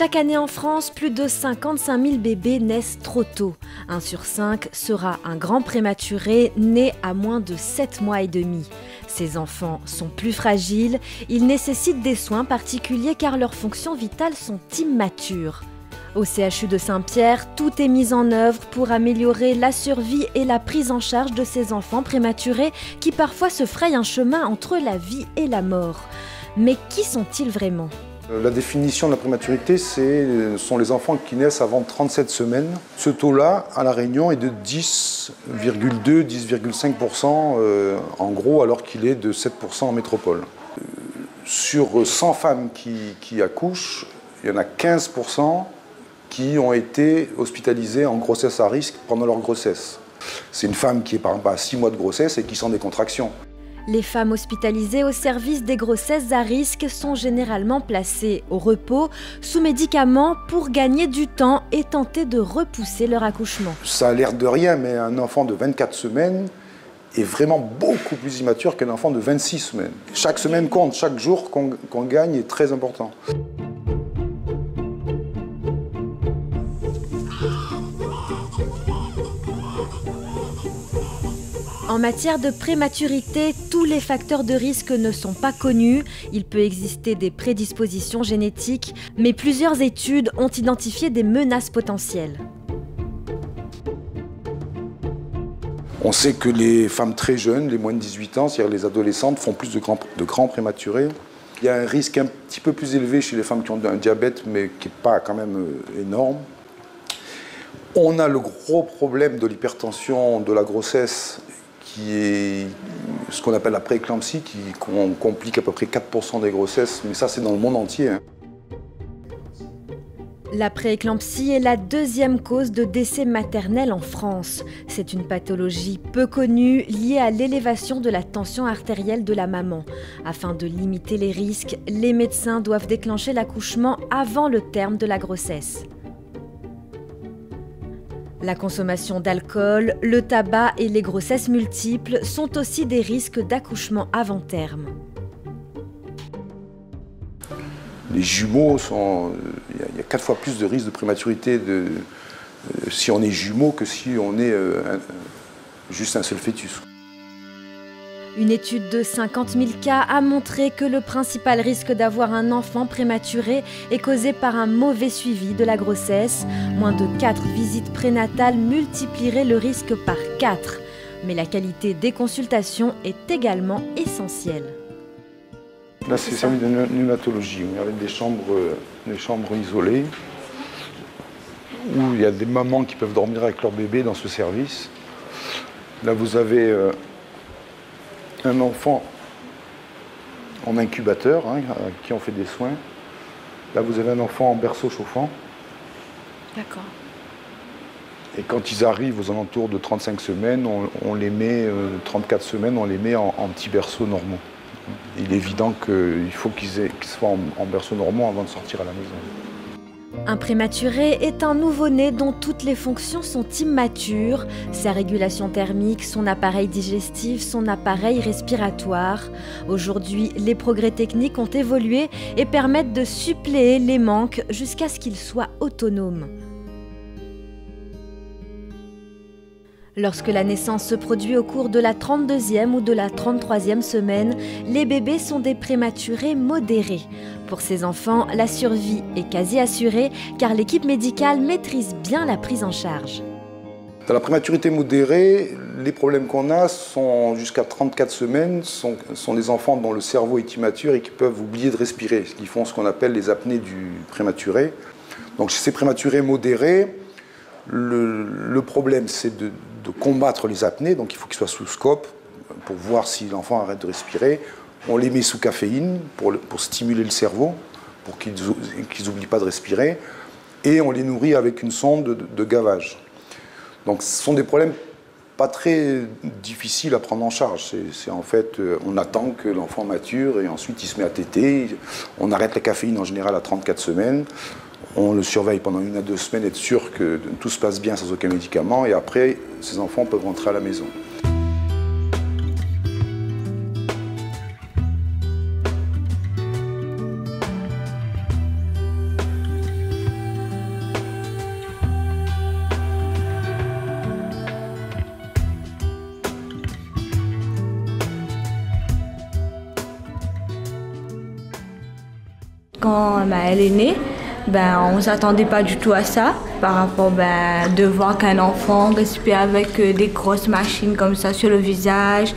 Chaque année en France, plus de 55 000 bébés naissent trop tôt. 1 sur 5 sera un grand prématuré né à moins de 7 mois et demi. Ces enfants sont plus fragiles, ils nécessitent des soins particuliers car leurs fonctions vitales sont immatures. Au CHU de Saint-Pierre, tout est mis en œuvre pour améliorer la survie et la prise en charge de ces enfants prématurés qui parfois se frayent un chemin entre la vie et la mort. Mais qui sont-ils vraiment ? La définition de la prématurité, ce sont les enfants qui naissent avant 37 semaines. Ce taux-là, à La Réunion, est de 10,2, 10,5% en gros, alors qu'il est de 7% en métropole. Sur 100 femmes qui accouchent, il y en a 15% qui ont été hospitalisées en grossesse à risque pendant leur grossesse. C'est une femme qui est par exemple à 6 mois de grossesse et qui sent des contractions. Les femmes hospitalisées au service des grossesses à risque sont généralement placées au repos, sous médicaments pour gagner du temps et tenter de repousser leur accouchement. Ça a l'air de rien, mais un enfant de 24 semaines est vraiment beaucoup plus immature qu'un enfant de 26 semaines. Chaque semaine compte, chaque jour qu'on gagne est très important. En matière de prématurité, tous les facteurs de risque ne sont pas connus. Il peut exister des prédispositions génétiques, mais plusieurs études ont identifié des menaces potentielles. On sait que les femmes très jeunes, les moins de 18 ans, c'est-à-dire les adolescentes, font plus de grands prématurés. Il y a un risque un petit peu plus élevé chez les femmes qui ont un diabète, mais qui n'est pas quand même énorme. On a le gros problème de l'hypertension de la grossesse, qui est ce qu'on appelle la prééclampsie, qui complique à peu près 4% des grossesses, mais ça c'est dans le monde entier. La prééclampsie est la deuxième cause de décès maternel en France. C'est une pathologie peu connue liée à l'élévation de la tension artérielle de la maman. Afin de limiter les risques, les médecins doivent déclencher l'accouchement avant le terme de la grossesse. La consommation d'alcool, le tabac et les grossesses multiples sont aussi des risques d'accouchement avant terme. Les jumeaux, il y a 4 fois plus de risque de prématurité si on est jumeau que si on est juste un seul fœtus. Une étude de 50 000 cas a montré que le principal risque d'avoir un enfant prématuré est causé par un mauvais suivi de la grossesse. Moins de 4 visites prénatales multiplieraient le risque par 4. Mais la qualité des consultations est également essentielle. Là, c'est servi de néonatologie, avec des chambres isolées, où il y a des mamans qui peuvent dormir avec leur bébé dans ce service. Là, vous avez un enfant en incubateur, à qui on fait des soins. Là, vous avez un enfant en berceau chauffant. D'accord. Et quand ils arrivent aux alentours de 35 semaines, on les met, 34 semaines, on les met en petits berceaux normaux. Il est évident qu'il faut qu'ils soient en berceau normaux avant de sortir à la maison. Un prématuré est un nouveau-né dont toutes les fonctions sont immatures, sa régulation thermique, son appareil digestif, son appareil respiratoire. Aujourd'hui, les progrès techniques ont évolué et permettent de suppléer les manques jusqu'à ce qu'il soit autonome. Lorsque la naissance se produit au cours de la 32e ou de la 33e semaine, les bébés sont des prématurés modérés. Pour ces enfants, la survie est quasi assurée car l'équipe médicale maîtrise bien la prise en charge. Dans la prématurité modérée, les problèmes qu'on a sont jusqu'à 34 semaines, sont les enfants dont le cerveau est immature et qui peuvent oublier de respirer, qui font ce qu'on appelle les apnées du prématuré. Donc chez ces prématurés modérés, le problème c'est de combattre les apnées, donc il faut qu'ils soient sous scope pour voir si l'enfant arrête de respirer. On les met sous caféine pour stimuler le cerveau, pour qu'ils n'oublient pas de respirer, et on les nourrit avec une sonde de gavage. Donc ce sont des problèmes pas très difficiles à prendre en charge. C'est en fait, on attend que l'enfant mature et ensuite il se met à téter. On arrête la caféine en général à 34 semaines. On le surveille pendant 1 à 2 semaines, être sûr que tout se passe bien sans aucun médicament, et après, ces enfants peuvent rentrer à la maison. quand elle est née, on ne s'attendait pas du tout à ça, par rapport de voir qu'un enfant respire avec des grosses machines comme ça sur le visage.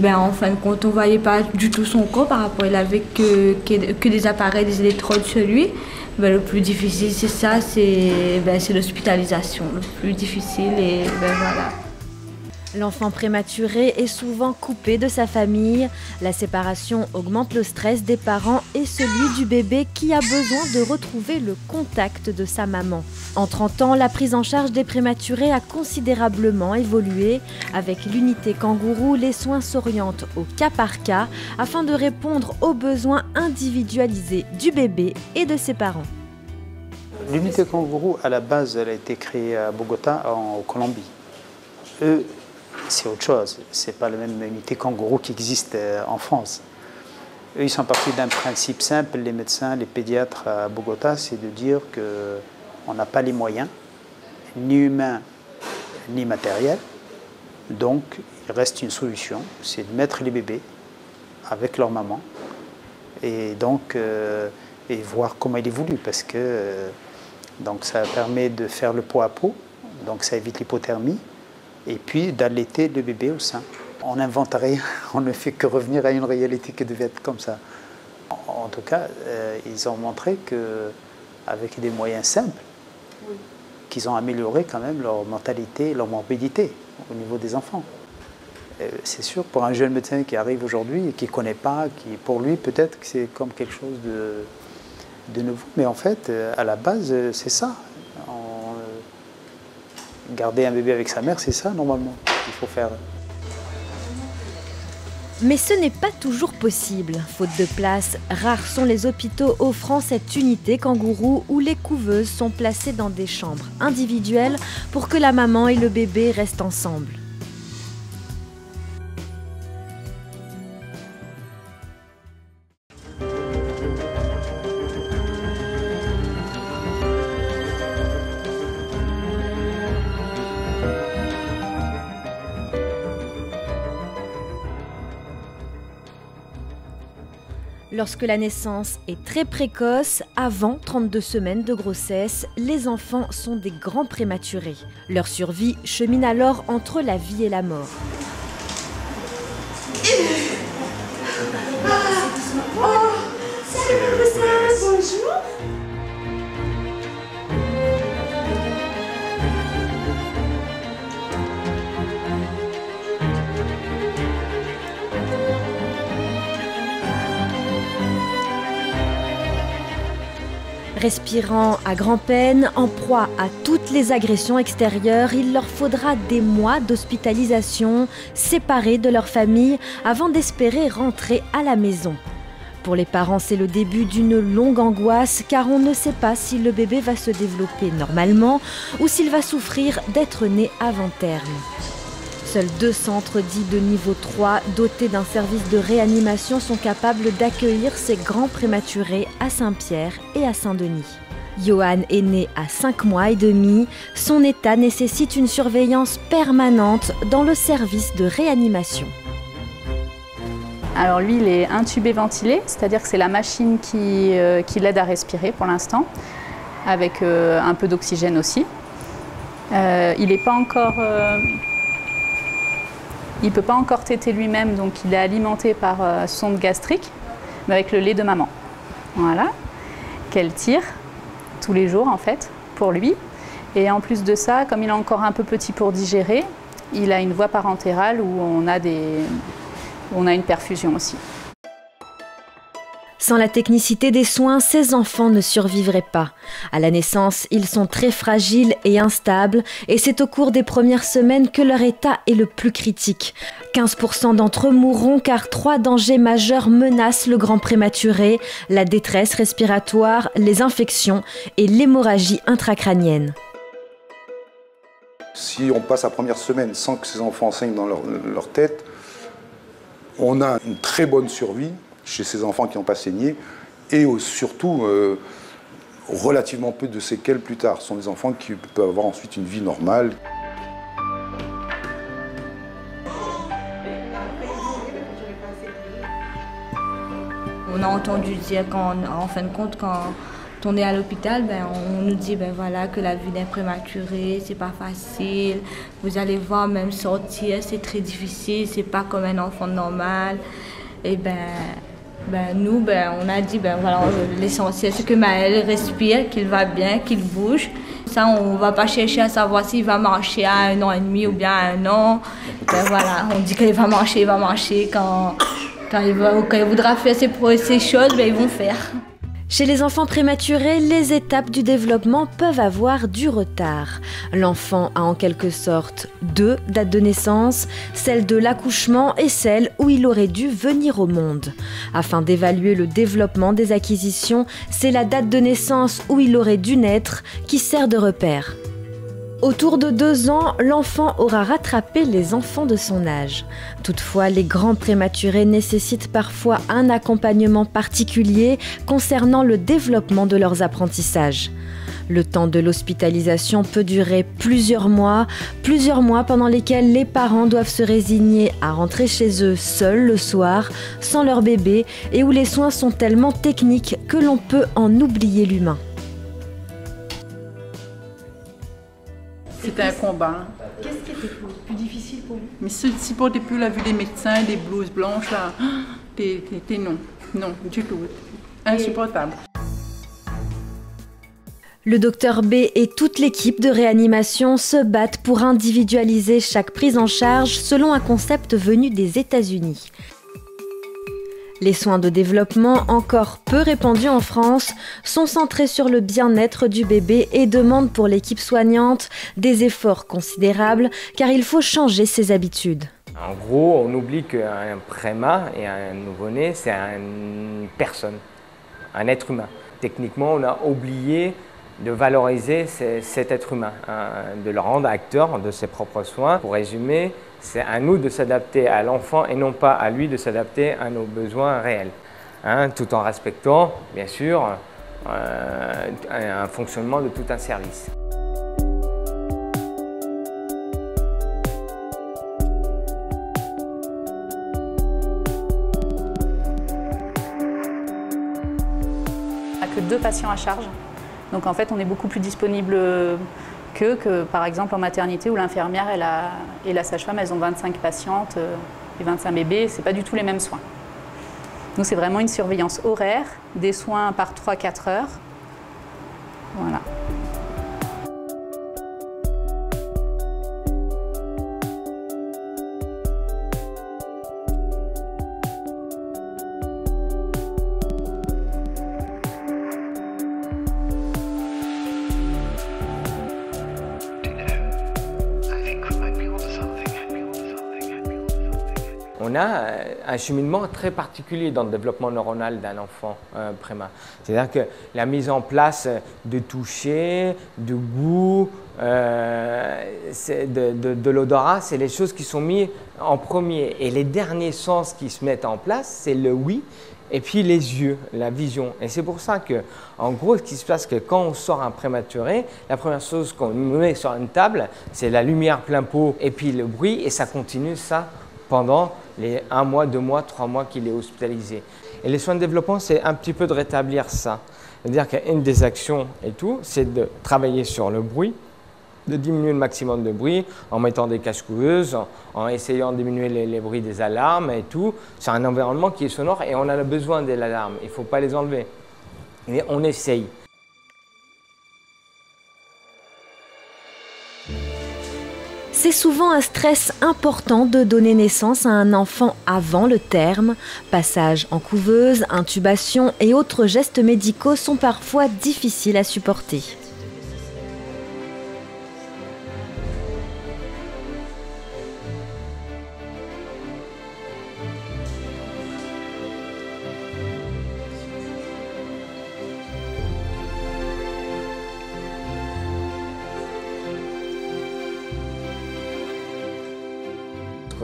En fin de compte, on ne voyait pas du tout son corps par rapport, il n'avait que des appareils, des électrodes sur lui. Le plus difficile, c'est ça, c'est l'hospitalisation, le plus difficile et voilà. L'enfant prématuré est souvent coupé de sa famille. La séparation augmente le stress des parents et celui du bébé qui a besoin de retrouver le contact de sa maman. En 30 ans, la prise en charge des prématurés a considérablement évolué. Avec l'unité Kangourou, les soins s'orientent au cas par cas afin de répondre aux besoins individualisés du bébé et de ses parents. L'unité Kangourou, à la base, elle a été créée à Bogota, en Colombie. C'est autre chose. Ce n'est pas la même unité Kangourou qui existe en France. Eux, ils sont partis d'un principe simple, les médecins, les pédiatres à Bogota, c'est de dire qu'on n'a pas les moyens, ni humains, ni matériels. Donc, il reste une solution, c'est de mettre les bébés avec leur maman et donc et voir comment il évolue, parce que donc ça permet de faire le pot à pot, donc ça évite l'hypothermie. Et puis d'allaiter le bébé au sein. On n'invente rien, on ne fait que revenir à une réalité qui devait être comme ça. En tout cas, ils ont montré qu'avec des moyens simples, qu'ils ont amélioré quand même leur mentalité, leur morbidité au niveau des enfants. C'est sûr, pour un jeune médecin qui arrive aujourd'hui et qui ne connaît pas, pour lui peut-être que c'est comme quelque chose de nouveau. Mais en fait, à la base, c'est ça. Garder un bébé avec sa mère, c'est ça normalement qu'il faut faire. Mais ce n'est pas toujours possible. Faute de place, rares sont les hôpitaux offrant cette unité Kangourou où les couveuses sont placées dans des chambres individuelles pour que la maman et le bébé restent ensemble. Lorsque la naissance est très précoce, avant 32 semaines de grossesse, les enfants sont des grands prématurés. Leur survie chemine alors entre la vie et la mort. Bonjour. Respirant à grand-peine, en proie à toutes les agressions extérieures, il leur faudra des mois d'hospitalisation, séparés de leur famille, avant d'espérer rentrer à la maison. Pour les parents, c'est le début d'une longue angoisse, car on ne sait pas si le bébé va se développer normalement ou s'il va souffrir d'être né avant terme. Seuls 2 centres dits de niveau 3, dotés d'un service de réanimation, sont capables d'accueillir ces grands prématurés à Saint-Pierre et à Saint-Denis. Johan est né à 5 mois et demi. Son état nécessite une surveillance permanente dans le service de réanimation. Alors lui, il est intubé ventilé, c'est-à-dire que c'est la machine qui l'aide à respirer pour l'instant, avec un peu d'oxygène aussi. Il n'est pas encore... Il ne peut pas encore téter lui-même, donc il est alimenté par sonde gastrique, mais avec le lait de maman. Voilà, qu'elle tire tous les jours en fait, pour lui. Et en plus de ça, comme il est encore un peu petit pour digérer, il a une voie parentérale où on a une perfusion aussi. Sans la technicité des soins, ces enfants ne survivraient pas. À la naissance, ils sont très fragiles et instables, et c'est au cours des premières semaines que leur état est le plus critique. 15% d'entre eux mourront car 3 dangers majeurs menacent le grand prématuré, la détresse respiratoire, les infections et l'hémorragie intracrânienne. Si on passe la première semaine sans que ces enfants saignent dans leur tête, on a une très bonne survie chez ces enfants qui n'ont pas saigné, et surtout relativement peu de séquelles plus tard. Ce sont des enfants qui peuvent avoir ensuite une vie normale. On a entendu dire en fin de compte, quand on est à l'hôpital, on nous dit voilà, que la vie d'un prématuré, c'est pas facile. Vous allez voir, même sortir, c'est très difficile, c'est pas comme un enfant normal. Et nous, on a dit voilà, l'essentiel c'est que Maël respire, qu'il va bien, qu'il bouge. Ça, on ne va pas chercher à savoir s'il va marcher à 1 an et demi ou bien à 1 an. Voilà, on dit qu'il va marcher, quand il voudra faire ces choses, ils vont faire. Chez les enfants prématurés, les étapes du développement peuvent avoir du retard. L'enfant a en quelque sorte 2 dates de naissance, celle de l'accouchement et celle où il aurait dû venir au monde. Afin d'évaluer le développement des acquisitions, c'est la date de naissance où il aurait dû naître qui sert de repère. Autour de 2 ans, l'enfant aura rattrapé les enfants de son âge. Toutefois, les grands prématurés nécessitent parfois un accompagnement particulier concernant le développement de leurs apprentissages. Le temps de l'hospitalisation peut durer plusieurs mois pendant lesquels les parents doivent se résigner à rentrer chez eux seuls le soir, sans leur bébé, et où les soins sont tellement techniques que l'on peut en oublier l'humain. C'était un combat. Qu'est-ce qui était plus difficile pour vous? Mais si tu supportais plus la vue des médecins, des blouses blanches, là, t'es non, du tout. Insupportable. Le docteur B et toute l'équipe de réanimation se battent pour individualiser chaque prise en charge selon un concept venu des États-Unis. Les soins de développement, encore peu répandus en France, sont centrés sur le bien-être du bébé et demandent pour l'équipe soignante des efforts considérables car il faut changer ses habitudes. En gros, on oublie qu'un préma et un nouveau-né, c'est une personne, un être humain. Techniquement, on a oublié de valoriser cet être humain, de le rendre acteur de ses propres soins. Pour résumer, c'est à nous de s'adapter à l'enfant et non pas à lui de s'adapter à nos besoins réels, tout en respectant, bien sûr, un fonctionnement de tout un service. On n'a que 2 patients à charge, donc en fait on est beaucoup plus disponible que par exemple en maternité où l'infirmière et la sage-femme, elles ont 25 patientes et 25 bébés, c'est pas du tout les mêmes soins. Nous, c'est vraiment une surveillance horaire, des soins par 3-4 heures. Voilà. On a un cheminement très particulier dans le développement neuronal d'un enfant préma. C'est-à-dire que la mise en place de toucher, de goût, de l'odorat, c'est les choses qui sont mises en premier. Et les derniers sens qui se mettent en place, c'est le oui et puis les yeux, la vision. Et c'est pour ça que, en gros, ce qui se passe, c'est que quand on sort un prématuré, la première chose qu'on met sur une table, c'est la lumière plein pot et puis le bruit, et ça continue ça pendant les 1 mois, 2 mois, 3 mois qu'il est hospitalisé. Et les soins de développement, c'est un petit peu de rétablir ça. C'est-à-dire qu'une des actions et tout, c'est de travailler sur le bruit, de diminuer le maximum de bruit en mettant des cache-couveuses, en essayant de diminuer les bruits des alarmes et tout. C'est un environnement qui est sonore et on a besoin des alarmes, il ne faut pas les enlever. Mais on essaye. C'est souvent un stress important de donner naissance à un enfant avant le terme. Passage en couveuse, intubation et autres gestes médicaux sont parfois difficiles à supporter.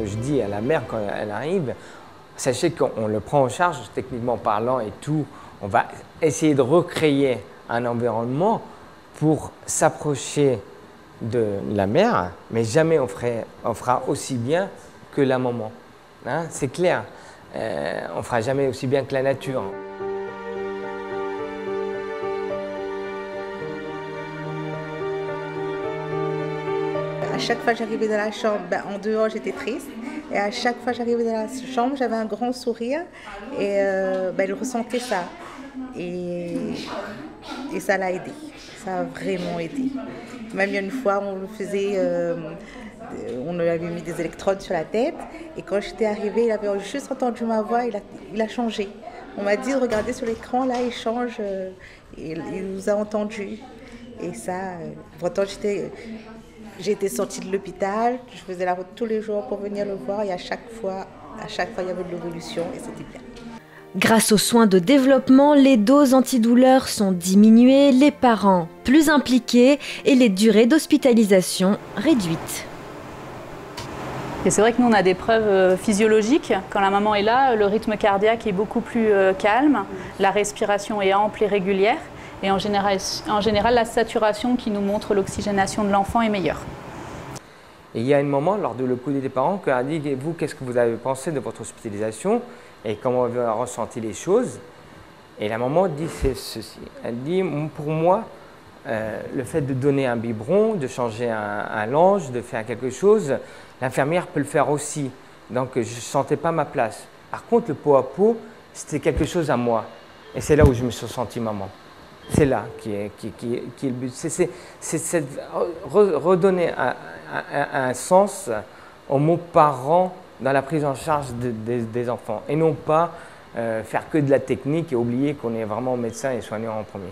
Je dis à la mère quand elle arrive, sachez qu'on le prend en charge techniquement parlant et tout. On va essayer de recréer un environnement pour s'approcher de la mère, mais jamais on fera aussi bien que la maman. Hein, c'est clair. on ne fera jamais aussi bien que la nature. À chaque fois que j'arrivais dans la chambre, en dehors j'étais triste. Et à chaque fois que j'arrivais dans la chambre, j'avais un grand sourire. Et je ressentais ça. Et ça l'a aidé. Ça a vraiment aidé. Même il y a une fois, on lui avait mis des électrodes sur la tête. Et quand j'étais arrivée, il avait juste entendu ma voix, il a changé. On m'a dit de regarder sur l'écran, là, il change. Il nous a entendus. Et ça, pourtant j'ai été sortie de l'hôpital, je faisais la route tous les jours pour venir le voir et à chaque fois il y avait de l'évolution et c'était bien. Grâce aux soins de développement, les doses antidouleurs sont diminuées, les parents plus impliqués et les durées d'hospitalisation réduites. Et c'est vrai que nous, on a des preuves physiologiques. Quand la maman est là, le rythme cardiaque est beaucoup plus calme, la respiration est ample et régulière. Et en général, la saturation qui nous montre l'oxygénation de l'enfant est meilleure. Et il y a un moment, lors de l'écoute des parents, qu'elle a dit « Vous, qu'est-ce que vous avez pensé de votre hospitalisation et comment vous avez ressenti les choses ?» Et la maman dit ceci. Elle dit « Pour moi, le fait de donner un biberon, de changer un linge, de faire quelque chose, l'infirmière peut le faire aussi. Donc, je ne sentais pas ma place. Par contre, le pot à pot, c'était quelque chose à moi. Et c'est là où je me suis sentie maman. » C'est là qui est le but. C'est redonner un sens au mot parent dans la prise en charge des enfants. Et non pas faire que de la technique et oublier qu'on est vraiment médecin et soignant en premier.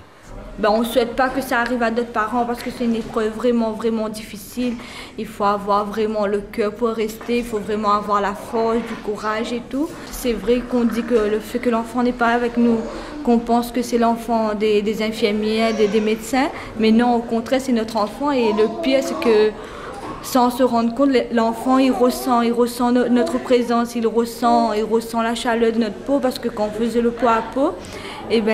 On ne souhaite pas que ça arrive à d'autres parents parce que c'est une épreuve vraiment, vraiment difficile. Il faut avoir vraiment le cœur pour rester, il faut vraiment avoir la force, du courage et tout. C'est vrai qu'on dit que le fait que l'enfant n'est pas avec nous, qu'on pense que c'est l'enfant des infirmières, des médecins, mais non, au contraire, c'est notre enfant et le pire, c'est que sans se rendre compte, l'enfant, il ressent notre présence, il ressent la chaleur de notre peau parce que quand on faisait le pot à pot,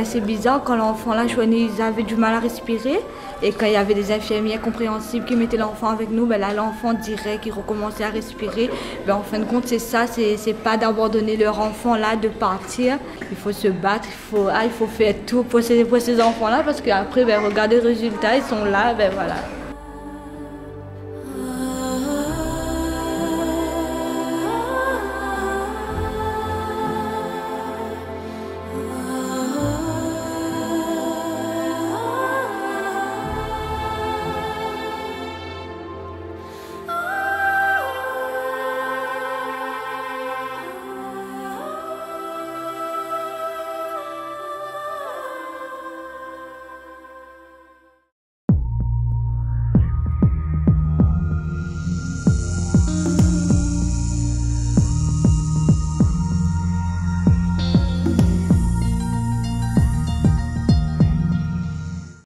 c'est bizarre, quand l'enfant là, ils avaient du mal à respirer et quand il y avait des infirmières compréhensibles qui mettaient l'enfant avec nous, là l'enfant dirait qu'il recommençait à respirer. En fin de compte, c'est ça, c'est pas d'abandonner leur enfant là, de partir. Il faut se battre, il faut faire tout pour ces enfants là parce qu'après, regardez les résultats, ils sont là, voilà.